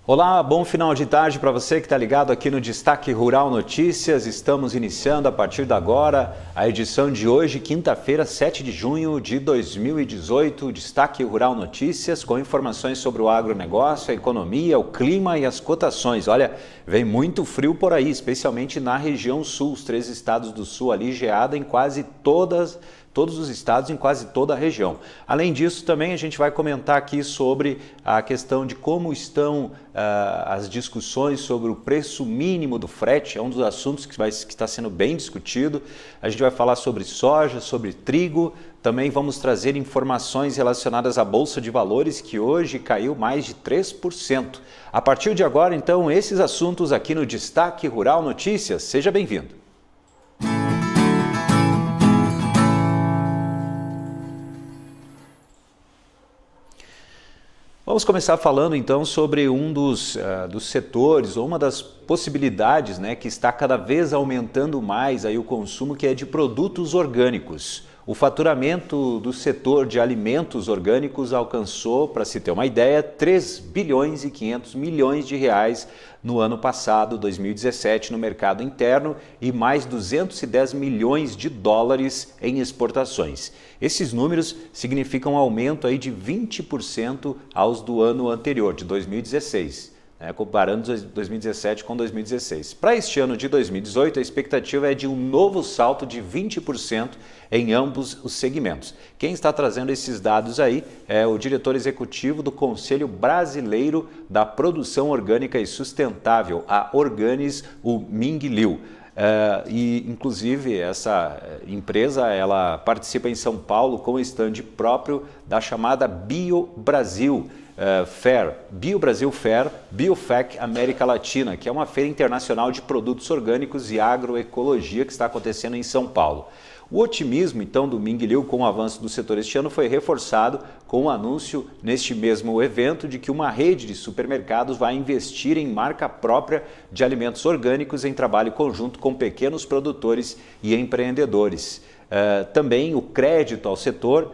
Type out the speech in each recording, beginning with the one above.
Olá, bom final de tarde para você que está ligado aqui no Destaque Rural Notícias. Estamos iniciando a partir de agora a edição de hoje, quinta-feira, 7 de junho de 2018. Destaque Rural Notícias com informações sobre o agronegócio, a economia, o clima e as cotações. Olha, vem muito frio por aí, especialmente na região sul, os 3 estados do sul ali, geada em quase todos os estados, em quase toda a região. Além disso, também a gente vai comentar aqui sobre a questão de como estão as discussões sobre o preço mínimo do frete, é um dos assuntos que está sendo bem discutido. A gente vai falar sobre soja, sobre trigo, também vamos trazer informações relacionadas à Bolsa de Valores, que hoje caiu mais de 3%. A partir de agora, então, esses assuntos aqui no Destaque Rural Notícias. Seja bem-vindo. Vamos começar falando então sobre um dos setores, ou uma das possibilidades, que está cada vez aumentando mais aí o consumo, que é de produtos orgânicos. O faturamento do setor de alimentos orgânicos alcançou, para se ter uma ideia, 3 bilhões e 500 milhões de reais no ano passado, 2017, no mercado interno, e mais 210 milhões de dólares em exportações. Esses números significam um aumento aí de 20% aos do ano anterior, de 2016. Comparando 2017 com 2016. Para este ano de 2018, a expectativa é de um novo salto de 20% em ambos os segmentos. Quem está trazendo esses dados aí é o diretor executivo do Conselho Brasileiro da Produção Orgânica e Sustentável, a Organis, o Ming Liu. E inclusive essa empresa ela participa em São Paulo com o stand próprio da chamada Bio Brasil Fair, Bio Brasil Fair, BioFac América Latina, que é uma feira internacional de produtos orgânicos e agroecologia que está acontecendo em São Paulo. O otimismo, então, do Ming Liu com o avanço do setor este ano foi reforçado com o anúncio neste mesmo evento de que uma rede de supermercados vai investir em marca própria de alimentos orgânicos em trabalho conjunto com pequenos produtores e empreendedores. Também o crédito ao setor,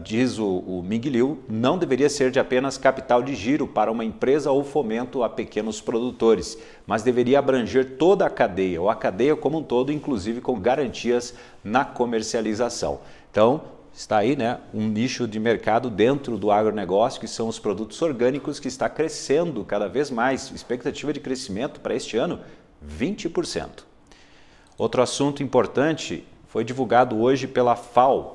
diz o Ming Liu, não deveria ser de apenas capital de giro para uma empresa ou fomento a pequenos produtores, mas deveria abranger toda a cadeia, ou a cadeia como um todo, inclusive com garantias na comercialização. Então, está aí um nicho de mercado dentro do agronegócio, que são os produtos orgânicos, que está crescendo cada vez mais. Expectativa de crescimento para este ano, 20%. Outro assunto importante foi divulgado hoje pela FAO,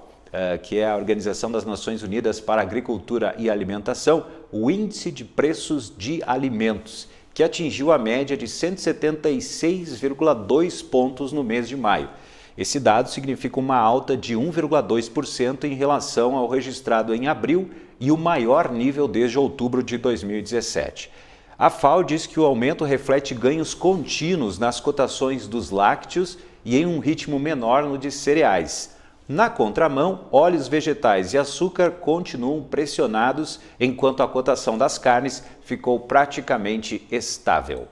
que é a Organização das Nações Unidas para a Agricultura e Alimentação, o Índice de Preços de Alimentos, que atingiu a média de 176,2 pontos no mês de maio. Esse dado significa uma alta de 1,2% em relação ao registrado em abril e o maior nível desde outubro de 2017. A FAO diz que o aumento reflete ganhos contínuos nas cotações dos lácteos e em um ritmo menor no de cereais. Na contramão, óleos vegetais e açúcar continuam pressionados, enquanto a cotação das carnes ficou praticamente estável.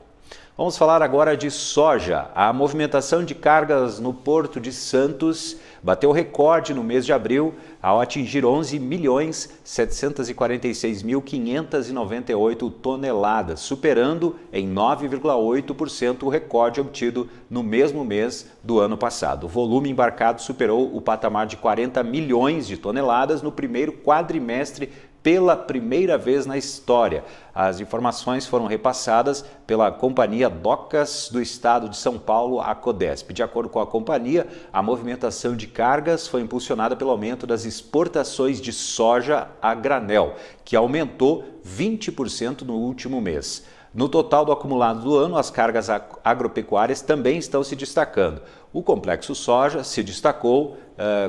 Vamos falar agora de soja. A movimentação de cargas no Porto de Santos bateu recorde no mês de abril ao atingir 11.746.598 toneladas, superando em 9,8% o recorde obtido no mesmo mês do ano passado. O volume embarcado superou o patamar de 40 milhões de toneladas no primeiro quadrimestre pela primeira vez na história. As informações foram repassadas pela Companhia Docas do Estado de São Paulo, a Codesp. De acordo com a companhia, a movimentação de cargas foi impulsionada pelo aumento das exportações de soja a granel, que aumentou 20% no último mês. No total do acumulado do ano, as cargas agropecuárias também estão se destacando. O complexo soja se destacou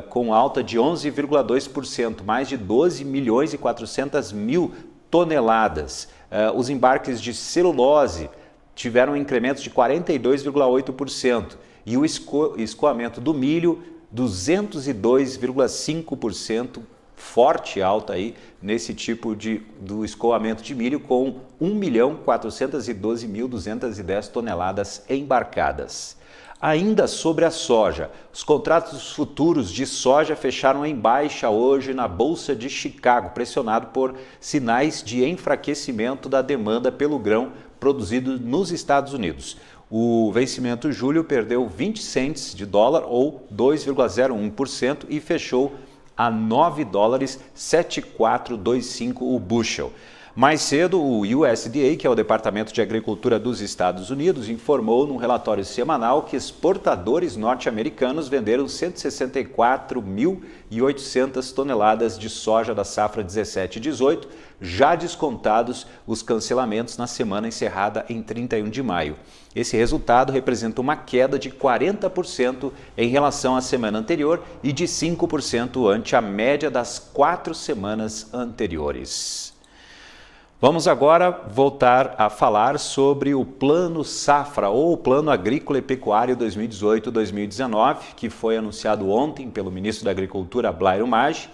com alta de 11,2%, mais de 12 milhões e 400 mil toneladas. Os embarques de celulose tiveram um incremento de 42,8% e o escoamento do milho, 202,5%, forte alta aí nesse tipo do escoamento de milho, com 1.412.210 toneladas embarcadas. Ainda sobre a soja, os contratos futuros de soja fecharam em baixa hoje na Bolsa de Chicago, pressionado por sinais de enfraquecimento da demanda pelo grão produzido nos Estados Unidos. O vencimento julho perdeu 20 cents de dólar ou 2,01% e fechou a 9 dólares 7425 o bushel. Mais cedo, o USDA, que é o Departamento de Agricultura dos Estados Unidos, informou num relatório semanal que exportadores norte-americanos venderam 164.800 toneladas de soja da safra 17 e 18, já descontados os cancelamentos na semana encerrada em 31 de maio. Esse resultado representa uma queda de 40% em relação à semana anterior e de 5% ante a média das 4 semanas anteriores. Vamos agora voltar a falar sobre o Plano Safra, ou Plano Agrícola e Pecuário 2018-2019, que foi anunciado ontem pelo ministro da Agricultura, Blairo Maggi.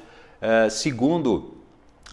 Segundo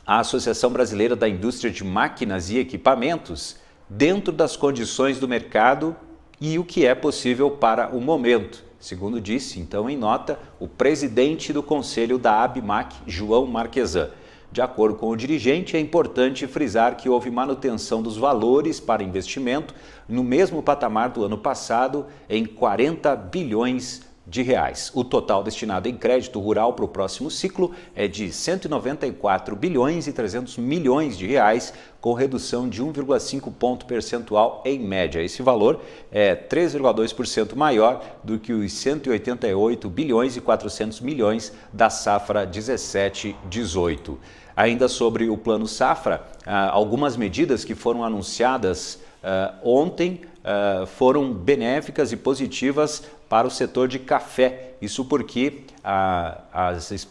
a Associação Brasileira da Indústria de Máquinas e Equipamentos, dentro das condições do mercado e o que é possível para o momento. Segundo disse, então, em nota, o presidente do Conselho da ABMAC, João Marquesan. De acordo com o dirigente, é importante frisar que houve manutenção dos valores para investimento no mesmo patamar do ano passado, em 40 bilhões de reais. O total destinado em crédito rural para o próximo ciclo é de 194 bilhões e 300 milhões de reais, com redução de 1,5 ponto percentual em média. Esse valor é 3,2% maior do que os 188 bilhões e 400 milhões da safra 17-18. Ainda sobre o Plano Safra, algumas medidas que foram anunciadas ontem foram benéficas e positivas para o setor de café. Isso porque as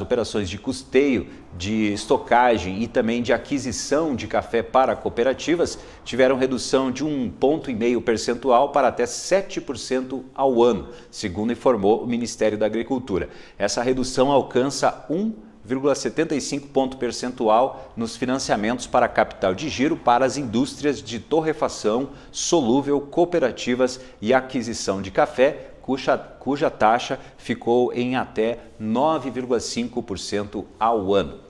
operações de custeio, de estocagem e também de aquisição de café para cooperativas tiveram redução de 1,5 ponto percentual para até 7% ao ano, segundo informou o Ministério da Agricultura. Essa redução alcança 1,75 ponto percentual nos financiamentos para capital de giro para as indústrias de torrefação, solúvel, cooperativas e aquisição de café, cuja taxa ficou em até 9,5% ao ano.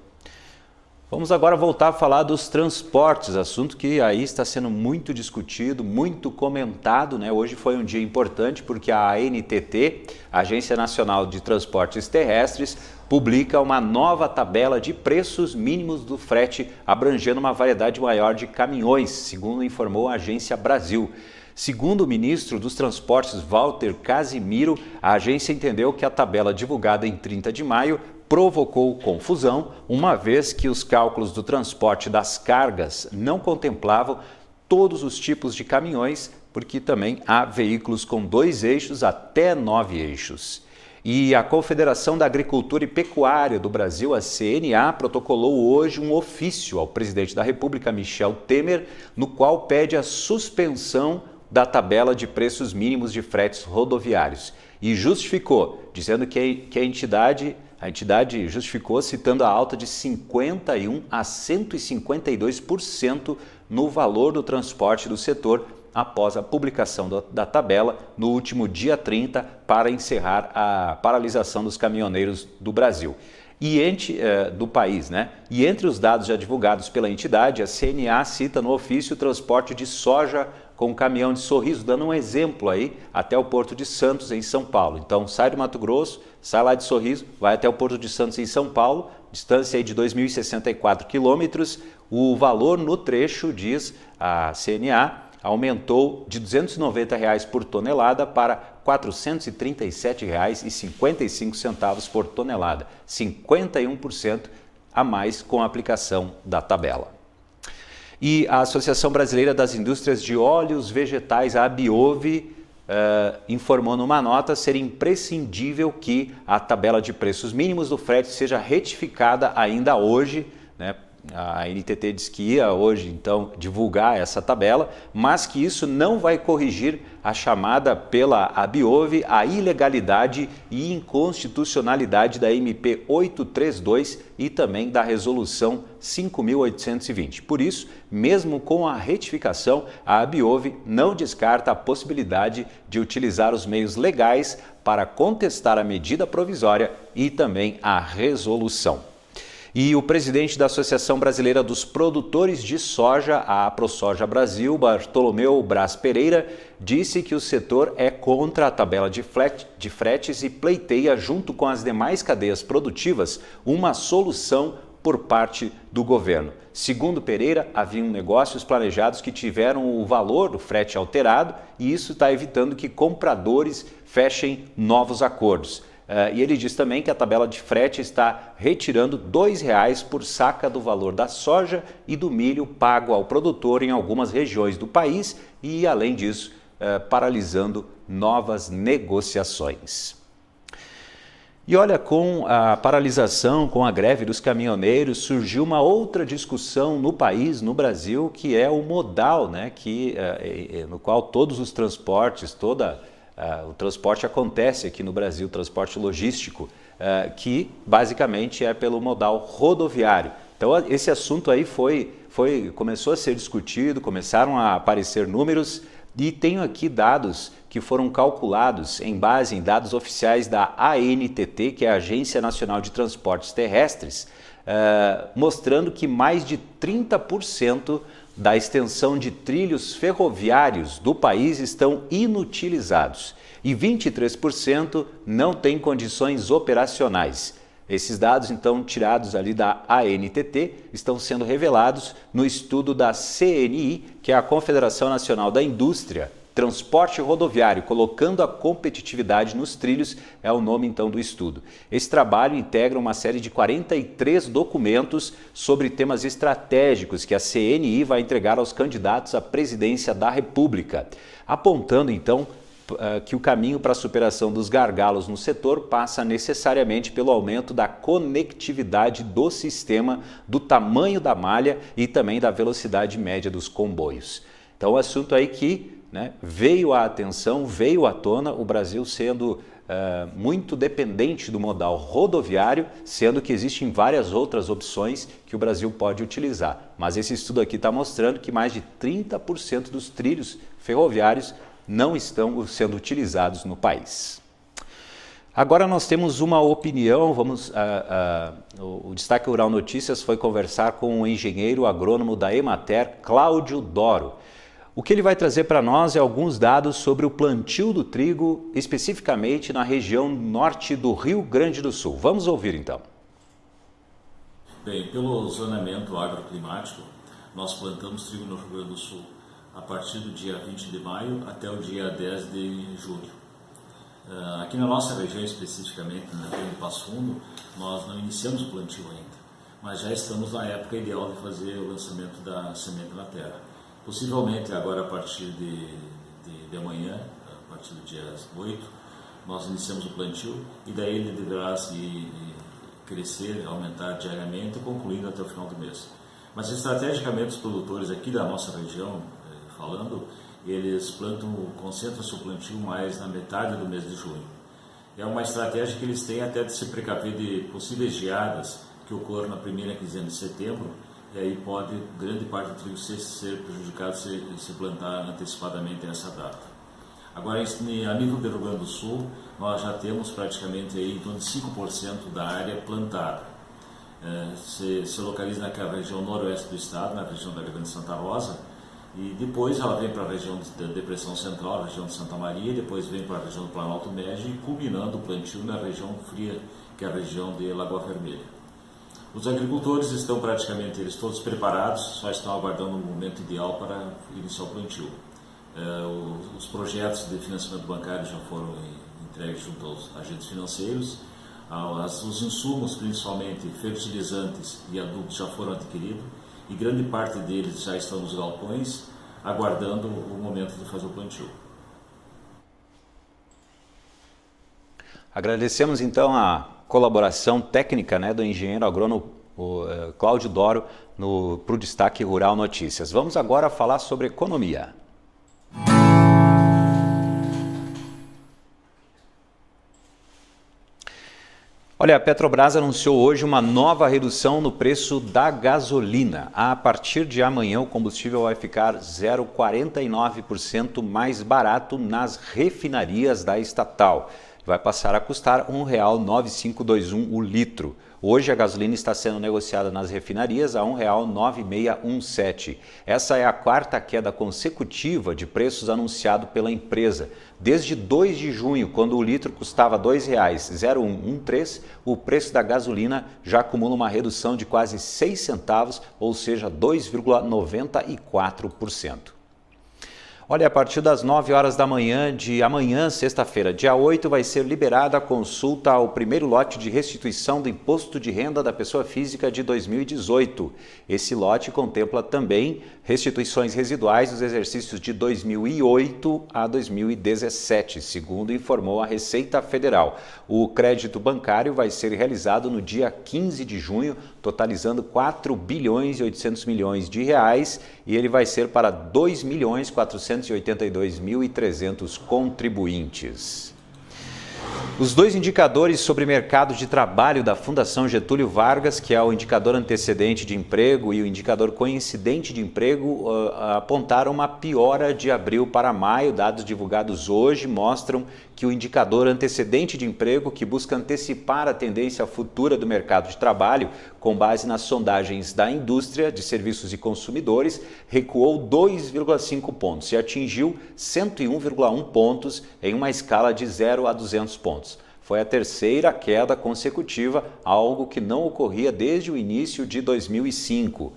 Vamos agora voltar a falar dos transportes, assunto que aí está sendo muito discutido, muito comentado, né? Hoje foi um dia importante porque a ANTT, Agência Nacional de Transportes Terrestres, publica uma nova tabela de preços mínimos do frete, abrangendo uma variedade maior de caminhões, segundo informou a Agência Brasil. Segundo o ministro dos Transportes, Walter Casimiro, a agência entendeu que a tabela divulgada em 30 de maio provocou confusão, uma vez que os cálculos do transporte das cargas não contemplavam todos os tipos de caminhões, porque também há veículos com 2 eixos até 9 eixos. E a Confederação da Agricultura e Pecuária do Brasil, a CNA, protocolou hoje um ofício ao presidente da República, Michel Temer, no qual pede a suspensão da tabela de preços mínimos de fretes rodoviários. E justificou, dizendo que a entidade justificou citando a alta de 51% a 152% no valor do transporte do setor após a publicação da tabela no último dia 30 para encerrar a paralisação dos caminhoneiros do Brasil. Do país, né? E entre os dados já divulgados pela entidade, a CNA cita no ofício o transporte de soja com caminhão de Sorriso, dando um exemplo aí até o Porto de Santos, em São Paulo. Então, sai do Mato Grosso, sai lá de Sorriso, vai até o Porto de Santos, em São Paulo, distância aí de 2.064 quilômetros. O valor no trecho, diz a CNA, aumentou de R$ 290 por tonelada para R$ 437,55 por tonelada, 51% a mais com a aplicação da tabela. E a Associação Brasileira das Indústrias de Óleos Vegetais, a ABIOVE, informou numa nota ser imprescindível que a tabela de preços mínimos do frete seja retificada ainda hoje, né, A NTT diz que ia hoje, então, divulgar essa tabela, mas que isso não vai corrigir a chamada pela Abiove a ilegalidade e inconstitucionalidade da MP 832 e também da Resolução 5.820. Por isso, mesmo com a retificação, a Abiove não descarta a possibilidade de utilizar os meios legais para contestar a medida provisória e também a resolução. E o presidente da Associação Brasileira dos Produtores de Soja, a AproSoja Brasil, Bartolomeu Braz Pereira, disse que o setor é contra a tabela de fretes e pleiteia, junto com as demais cadeias produtivas, uma solução por parte do governo. Segundo Pereira, haviam negócios planejados que tiveram o valor do frete alterado e isso está evitando que compradores fechem novos acordos. E ele diz também que a tabela de frete está retirando R$ 2,00 por saca do valor da soja e do milho pago ao produtor em algumas regiões do país e, além disso, paralisando novas negociações. E olha, com a paralisação, com a greve dos caminhoneiros, surgiu uma outra discussão no país, no Brasil, que é o modal, né, no qual todos os transportes, o transporte acontece aqui no Brasil, o transporte logístico, que basicamente é pelo modal rodoviário. Então esse assunto aí começou a ser discutido, começaram a aparecer números e tenho aqui dados que foram calculados em base em dados oficiais da ANTT, que é a Agência Nacional de Transportes Terrestres, mostrando que mais de 30% da extensão de trilhos ferroviários do país estão inutilizados e 23% não têm condições operacionais. Esses dados, então, tirados ali da ANTT, estão sendo revelados no estudo da CNI, que é a Confederação Nacional da Indústria, Transporte Rodoviário, colocando a competitividade nos trilhos, é o nome então do estudo. Esse trabalho integra uma série de 43 documentos sobre temas estratégicos que a CNI vai entregar aos candidatos à presidência da República, apontando então que o caminho para a superação dos gargalos no setor passa necessariamente pelo aumento da conectividade do sistema, do tamanho da malha e também da velocidade média dos comboios. Então, o assunto aí que veio à atenção, veio à tona, o Brasil sendo muito dependente do modal rodoviário, sendo que existem várias outras opções que o Brasil pode utilizar. Mas esse estudo aqui está mostrando que mais de 30% dos trilhos ferroviários não estão sendo utilizados no país. Agora nós temos uma opinião, o Destaque Rural Notícias foi conversar com o engenheiro agrônomo da Emater, Cláudio Doro. O que ele vai trazer para nós é alguns dados sobre o plantio do trigo, especificamente na região norte do Rio Grande do Sul. Vamos ouvir então. Bem, pelo zonamento agroclimático, nós plantamos trigo no Rio Grande do Sul a partir do dia 20 de maio até o dia 10 de julho. Aqui na nossa região, especificamente na região de Passo Fundo, nós não iniciamos o plantio ainda, mas já estamos na época ideal de fazer o lançamento da semente na terra. Possivelmente agora a partir de amanhã, a partir do dia 8, nós iniciamos o plantio e daí ele deverá se crescer, aumentar diariamente, concluindo até o final do mês. Mas estrategicamente os produtores aqui da nossa região, eles concentram seu plantio mais na metade do mês de junho. É uma estratégia que eles têm até de se precaver de possíveis geadas que ocorram na primeira quinzena de setembro, e aí pode grande parte do trigo ser prejudicado se plantar antecipadamente nessa data. Agora, a nível do Rio Grande do Sul, nós já temos praticamente aí em torno de 5% da área plantada. Se localiza naquela região noroeste do estado, na região da Grande Santa Rosa, e depois ela vem para a região da Depressão Central, a região de Santa Maria, depois vem para a região do Planalto Médio e culminando o plantio na região fria, que é a região de Lagoa Vermelha. Os agricultores estão praticamente eles todos preparados, só estão aguardando o momento ideal para iniciar o plantio. Os projetos de financiamento bancário já foram entregues junto aos agentes financeiros, os insumos, principalmente fertilizantes e adubos, já foram adquiridos e grande parte deles já estão nos galpões, aguardando o momento de fazer o plantio. Agradecemos então a colaboração técnica do engenheiro agrônomo o Cláudio Doro, para o Destaque Rural Notícias. Vamos agora falar sobre economia. Olha, a Petrobras anunciou hoje uma nova redução no preço da gasolina. A partir de amanhã, o combustível vai ficar 0,49% mais barato nas refinarias da estatal. Vai passar a custar R$ 1,9521 o litro. Hoje a gasolina está sendo negociada nas refinarias a R$ 1,9617. Essa é a quarta queda consecutiva de preços anunciado pela empresa. Desde 2 de junho, quando o litro custava R$ 2,0113, o preço da gasolina já acumula uma redução de quase 6 centavos, ou seja, 2,94%. Olha, a partir das 9 horas da manhã de amanhã, sexta-feira, dia 8, vai ser liberada a consulta ao primeiro lote de restituição do Imposto de Renda da Pessoa Física de 2018. Esse lote contempla também restituições residuais dos exercícios de 2008 a 2017, segundo informou a Receita Federal. O crédito bancário vai ser realizado no dia 15 de junho, totalizando 4 bilhões e 800 milhões de reais, e ele vai ser para 2.482.300 contribuintes. Os dois indicadores sobre mercado de trabalho da Fundação Getúlio Vargas, que é o indicador antecedente de emprego e o indicador coincidente de emprego, apontaram uma piora de abril para maio. Dados divulgados hoje mostram que o indicador antecedente de emprego, que busca antecipar a tendência futura do mercado de trabalho, com base nas sondagens da indústria de serviços e consumidores, recuou 2,5 pontos e atingiu 101,1 pontos em uma escala de 0 a 200 pontos. Foi a terceira queda consecutiva, algo que não ocorria desde o início de 2005.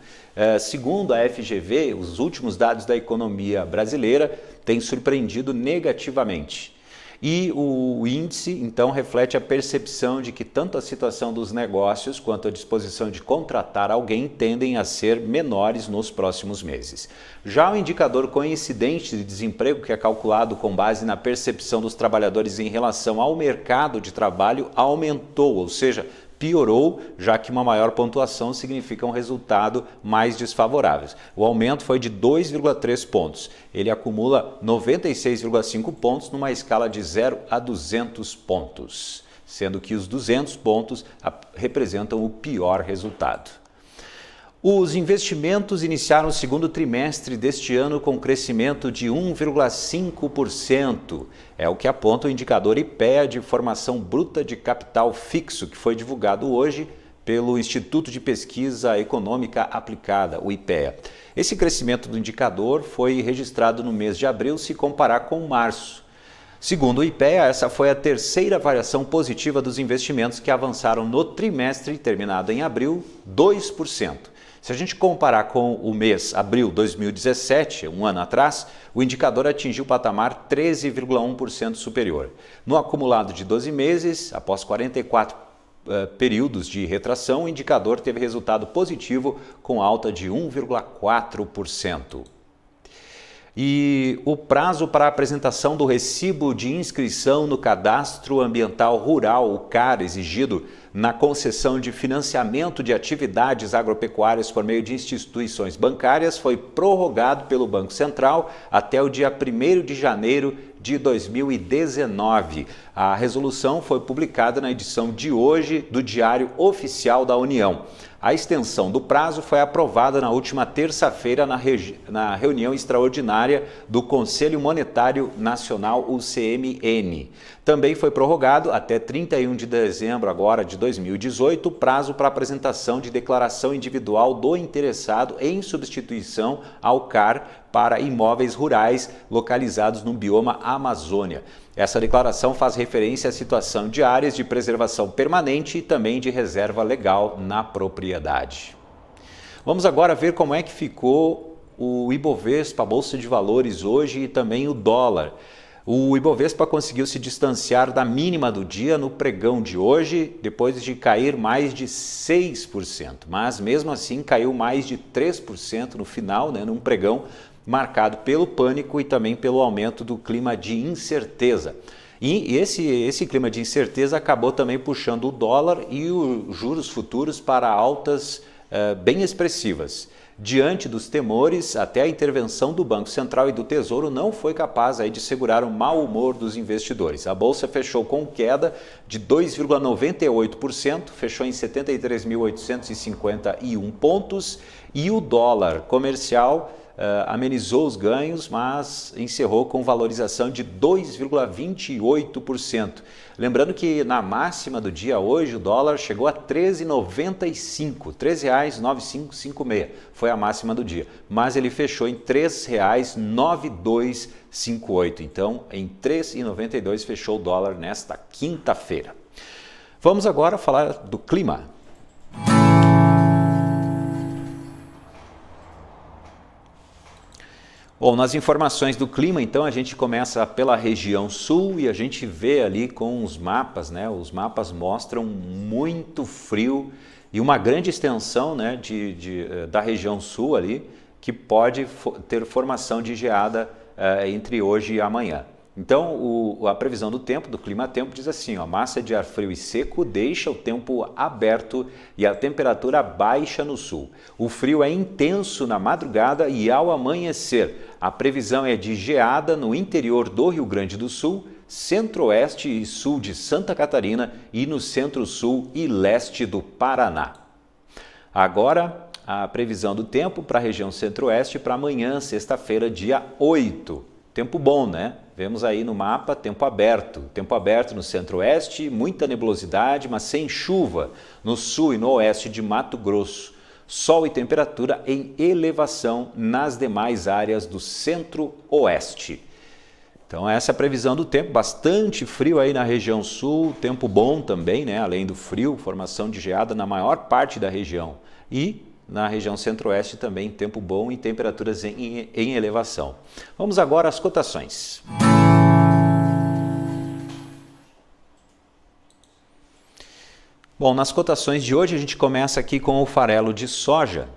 Segundo a FGV, os últimos dados da economia brasileira têm surpreendido negativamente. E o índice, então, reflete a percepção de que tanto a situação dos negócios quanto a disposição de contratar alguém tendem a ser menores nos próximos meses. Já o indicador coincidente de desemprego, que é calculado com base na percepção dos trabalhadores em relação ao mercado de trabalho, aumentou, ou seja, piorou, já que uma maior pontuação significa um resultado mais desfavorável. O aumento foi de 2,3 pontos. Ele acumula 96,5 pontos numa escala de 0 a 200 pontos, sendo que os 200 pontos representam o pior resultado. Os investimentos iniciaram o segundo trimestre deste ano com crescimento de 1,5%. É o que aponta o indicador IPEA de formação bruta de capital fixo, que foi divulgado hoje pelo Instituto de Pesquisa Econômica Aplicada, o IPEA. Esse crescimento do indicador foi registrado no mês de abril se comparar com março. Segundo o IPEA, essa foi a terceira variação positiva dos investimentos, que avançaram no trimestre terminado em abril 2%. Se a gente comparar com o mês abril 2017, um ano atrás, o indicador atingiu o patamar 13,1% superior. No acumulado de 12 meses, após 44 períodos de retração, o indicador teve resultado positivo com alta de 1,4%. E o prazo para a apresentação do recibo de inscrição no Cadastro Ambiental Rural, o CAR, exigido na concessão de financiamento de atividades agropecuárias por meio de instituições bancárias, foi prorrogado pelo Banco Central até o dia 1º de janeiro de 2019. A resolução foi publicada na edição de hoje do Diário Oficial da União. A extensão do prazo foi aprovada na última terça-feira na reunião extraordinária do Conselho Monetário Nacional, o CMN. Também foi prorrogado até 31 de dezembro agora de 2018 o prazo para apresentação de declaração individual do interessado em substituição ao CAR para imóveis rurais localizados no bioma Amazônia. Essa declaração faz referência à situação de áreas de preservação permanente e também de reserva legal na propriedade. Vamos agora ver como é que ficou o Ibovespa, a Bolsa de Valores hoje, e também o dólar. O Ibovespa conseguiu se distanciar da mínima do dia no pregão de hoje, depois de cair mais de 6%, mas mesmo assim caiu mais de 3% no final, num pregão marcado pelo pânico e também pelo aumento do clima de incerteza. E esse clima de incerteza acabou também puxando o dólar e os juros futuros para altas bem expressivas. Diante dos temores, até a intervenção do Banco Central e do Tesouro não foi capaz aí de segurar o mau humor dos investidores. A Bolsa fechou com queda de 2,98%, fechou em 73.851 pontos e o dólar comercial amenizou os ganhos, mas encerrou com valorização de 2,28%. Lembrando que na máxima do dia hoje o dólar chegou a R$ 13,95, R$ 13,9556 foi a máxima do dia, mas ele fechou em R$ 3,9258. Então, em R$ 3,92 fechou o dólar nesta quinta-feira. Vamos agora falar do clima. Bom, nas informações do clima, então, a gente começa pela região sul e a gente vê ali com os mapas, né? Os mapas mostram muito frio e uma grande extensão, né, da região sul ali, que pode ter formação de geada entre hoje e amanhã. Então, a previsão do tempo, do clima-tempo, diz assim, ó, massa de ar frio e seco deixa o tempo aberto e a temperatura baixa no sul. O frio é intenso na madrugada e ao amanhecer. A previsão é de geada no interior do Rio Grande do Sul, centro-oeste e sul de Santa Catarina e no centro-sul e leste do Paraná. Agora, a previsão do tempo para a região centro-oeste para amanhã, sexta-feira, dia 8. Tempo bom, né? Vemos aí no mapa tempo aberto no centro-oeste, muita nebulosidade, mas sem chuva, no sul e no oeste de Mato Grosso. Sol e temperatura em elevação nas demais áreas do centro-oeste. Então essa é a previsão do tempo, bastante frio aí na região sul, tempo bom também, né? Além do frio, formação de geada na maior parte da região. E na região centro-oeste também tempo bom e temperaturas em elevação. Vamos agora às cotações. Bom, nas cotações de hoje a gente começa aqui com o farelo de soja.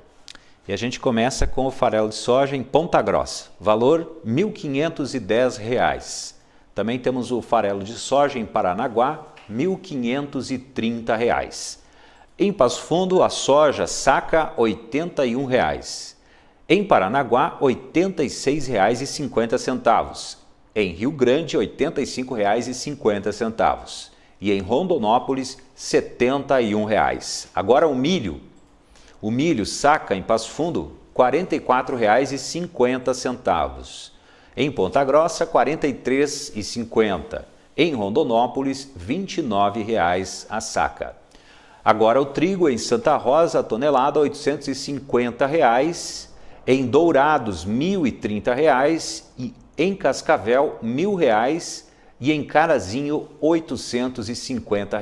E a gente começa com o farelo de soja em Ponta Grossa, valor R$ 1.510. Também temos o farelo de soja em Paranaguá, R$ 1.530. Em Passo Fundo, a soja saca R$ 81. Em Paranaguá, R$ 86,50. Em Rio Grande, R$ 85,50. E em Rondonópolis, R$ 71. Agora o milho. O milho saca em Passo Fundo, R$ 44,50. Em Ponta Grossa, R$ 43,50. Em Rondonópolis, R$ 29 a saca. Agora o trigo em Santa Rosa, a tonelada, R$ 850. Em Dourados, R$ 1.030. E em Cascavel, R$ 1.000. E em Carazinho, R$ 850.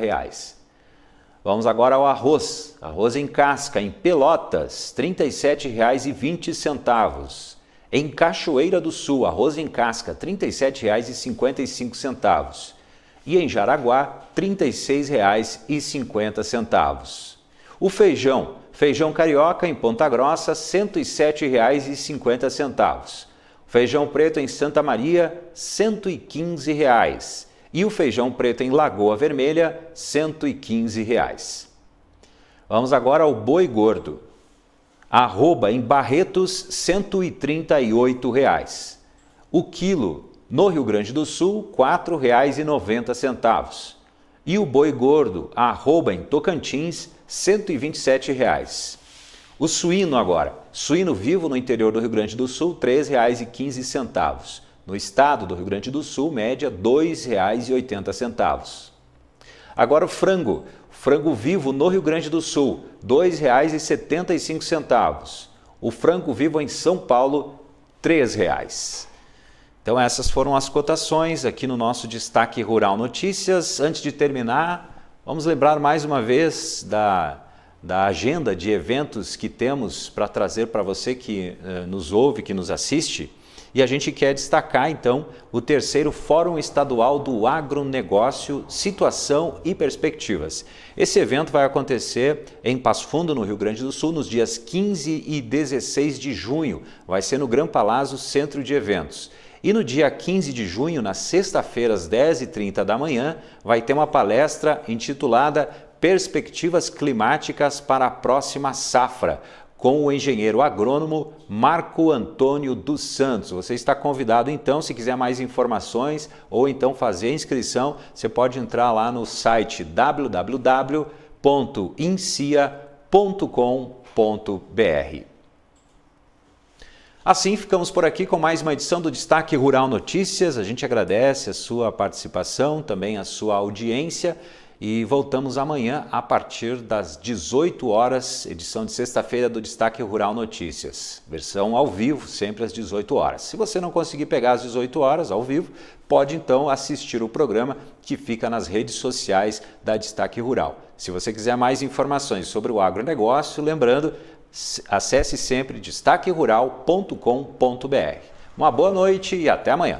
Vamos agora ao arroz. Arroz em casca, em Pelotas, R$ 37,20. Em Cachoeira do Sul, arroz em casca, R$ 37,55. E em Jaraguá, R$ 36,50. O feijão carioca em Ponta Grossa, R$ 107,50. Feijão preto em Santa Maria, R$ 115. E o feijão preto em Lagoa Vermelha, R$ 115. Vamos agora ao boi gordo. Arroba em Barretos, R$ 138. O quilo no Rio Grande do Sul, R$ 4,90. E o boi gordo, arroba em Tocantins, R$ 127. O suíno agora. Suíno vivo no interior do Rio Grande do Sul, R$ 3,15. No estado do Rio Grande do Sul, média R$ 2,80. Agora o frango. Frango vivo no Rio Grande do Sul, R$ 2,75. O frango vivo em São Paulo, R$ 3. Então essas foram as cotações aqui no nosso Destaque Rural Notícias. Antes de terminar, vamos lembrar mais uma vez da agenda de eventos que temos para trazer para você que nos ouve, que nos assiste. E a gente quer destacar, então, o terceiro Fórum Estadual do Agronegócio, Situação e Perspectivas. Esse evento vai acontecer em Passo Fundo, no Rio Grande do Sul, nos dias 15 e 16 de junho. Vai ser no Gran Palazzo Centro de Eventos. E no dia 15 de junho, na sexta-feira, às 10h30 da manhã, vai ter uma palestra intitulada Perspectivas Climáticas para a Próxima Safra, com o engenheiro agrônomo Marco Antônio dos Santos. Você está convidado então, se quiser mais informações ou então fazer a inscrição, você pode entrar lá no site www.incia.com.br. Assim, ficamos por aqui com mais uma edição do Destaque Rural Notícias. A gente agradece a sua participação, também a sua audiência e voltamos amanhã a partir das 18 horas, edição de sexta-feira do Destaque Rural Notícias. Versão ao vivo, sempre às 18 horas. Se você não conseguir pegar às 18 horas ao vivo, pode então assistir o programa que fica nas redes sociais da Destaque Rural. Se você quiser mais informações sobre o agronegócio, lembrando, acesse sempre destaquerural.com.br. Uma boa noite e até amanhã.